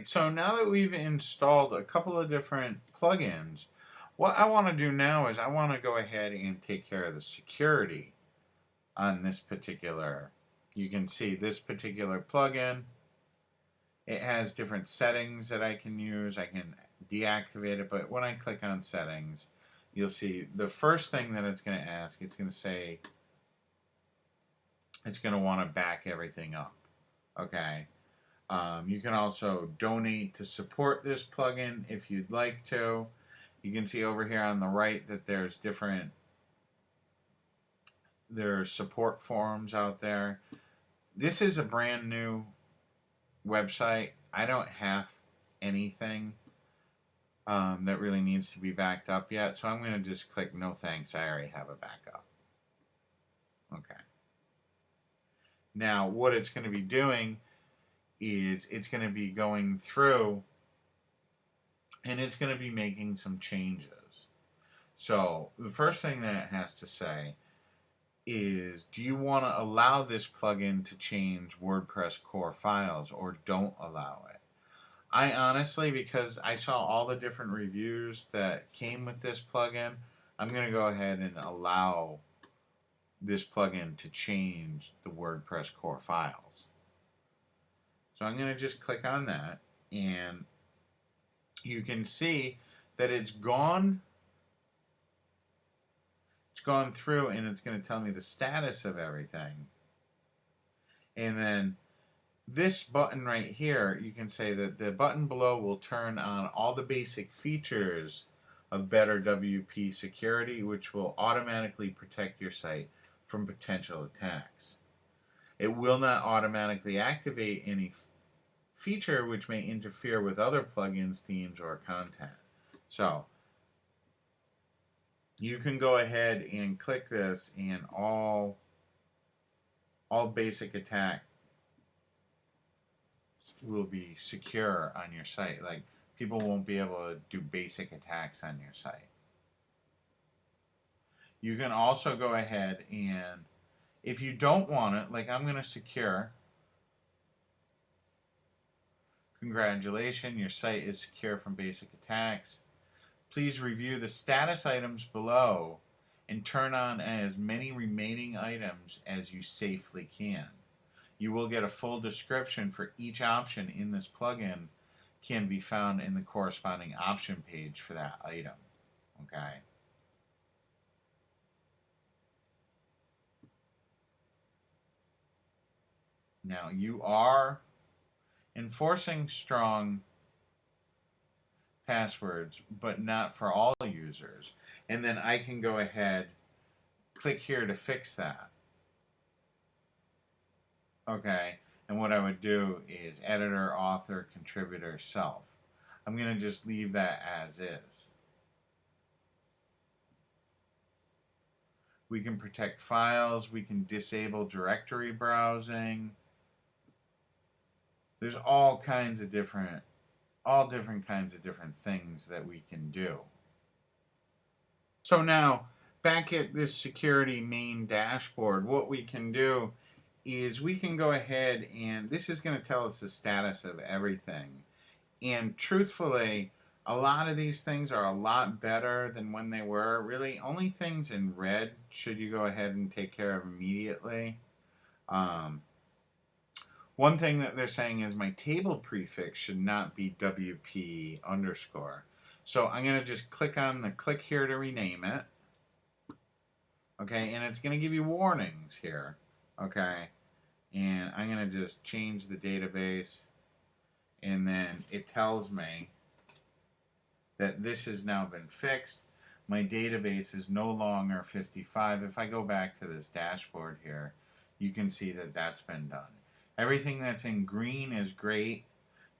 So now that we've installed a couple of different plugins, what I want to do now is I want to go ahead and take care of the security on this particular. You can see this particular plugin. It has different settings that I can use. I can deactivate it, but when I click on settings, you'll see the first thing that it's going to ask, it's going to say, it's going to want to back everything up. Okay. You can also donate to support this plugin if you'd like to. You can see over here on the right that there's support forums out there. This is a brand new website. I don't have anything that really needs to be backed up yet, so I'm going to just click no thanks. I already have a backup. Okay. Now what it's going to be doing is it's going to be going through and it's going to be making some changes. So the first thing that it has to say is, do you want to allow this plugin to change WordPress core files or don't allow it? I honestly, because I saw all the different reviews that came with this plugin, I'm going to go ahead and allow this plugin to change the WordPress core files. So I'm going to just click on that, and you can see that it's gone through, and it's going to tell me the status of everything. And then this button right here, you can say that the button below will turn on all the basic features of Better WP Security, which will automatically protect your site from potential attacks. It will not automatically activate any feature which may interfere with other plugins, themes, or content. So you can go ahead and click this, and all basic attacks will be secure on your site. Like, people won't be able to do basic attacks on your site. You can also go ahead and, if you don't want it, like I'm going to secure. Congratulations, your site is secure from basic attacks. Please review the status items below and turn on as many remaining items as you safely can. You will get a full description for each option in this plugin, can be found in the corresponding option page for that item. Okay. Now you are enforcing strong passwords, but not for all users. And then I can go ahead, click here to fix that. Okay, and what I would do is editor, author, contributor, self. I'm going to just leave that as is. We can protect files, we can disable directory browsing. There's all different kinds of different things that we can do. So now, back at this security main dashboard, what we can do is we can go ahead, and this is going to tell us the status of everything. And truthfully, a lot of these things are a lot better than when they were. Really, only things in red should you go ahead and take care of immediately. One thing that they're saying is my table prefix should not be WP underscore. So I'm going to just click on the click here to rename it. Okay, and it's going to give you warnings here. Okay, and I'm going to just change the database, and then it tells me that this has now been fixed. My database is no longer 55. If I go back to this dashboard here, you can see that that's been done. Everything that's in green is great.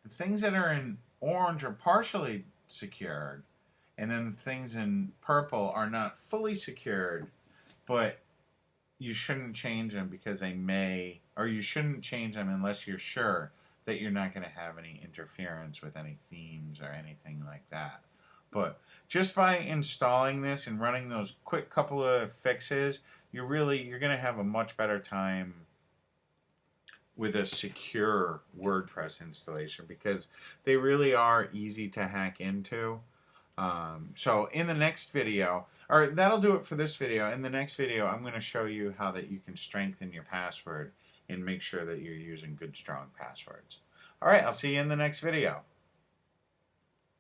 The things that are in orange are partially secured, and then the things in purple are not fully secured, but you shouldn't change them because they may, or you shouldn't change them unless you're sure that you're not going to have any interference with any themes or anything like that. But just by installing this and running those quick couple of fixes, you're going to have a much better time with a secure WordPress installation, because they really are easy to hack into. So in the next video, or that'll do it for this video. In the next video, I'm going to show you how that you can strengthen your password and make sure that you're using good, strong passwords. All right, I'll see you in the next video.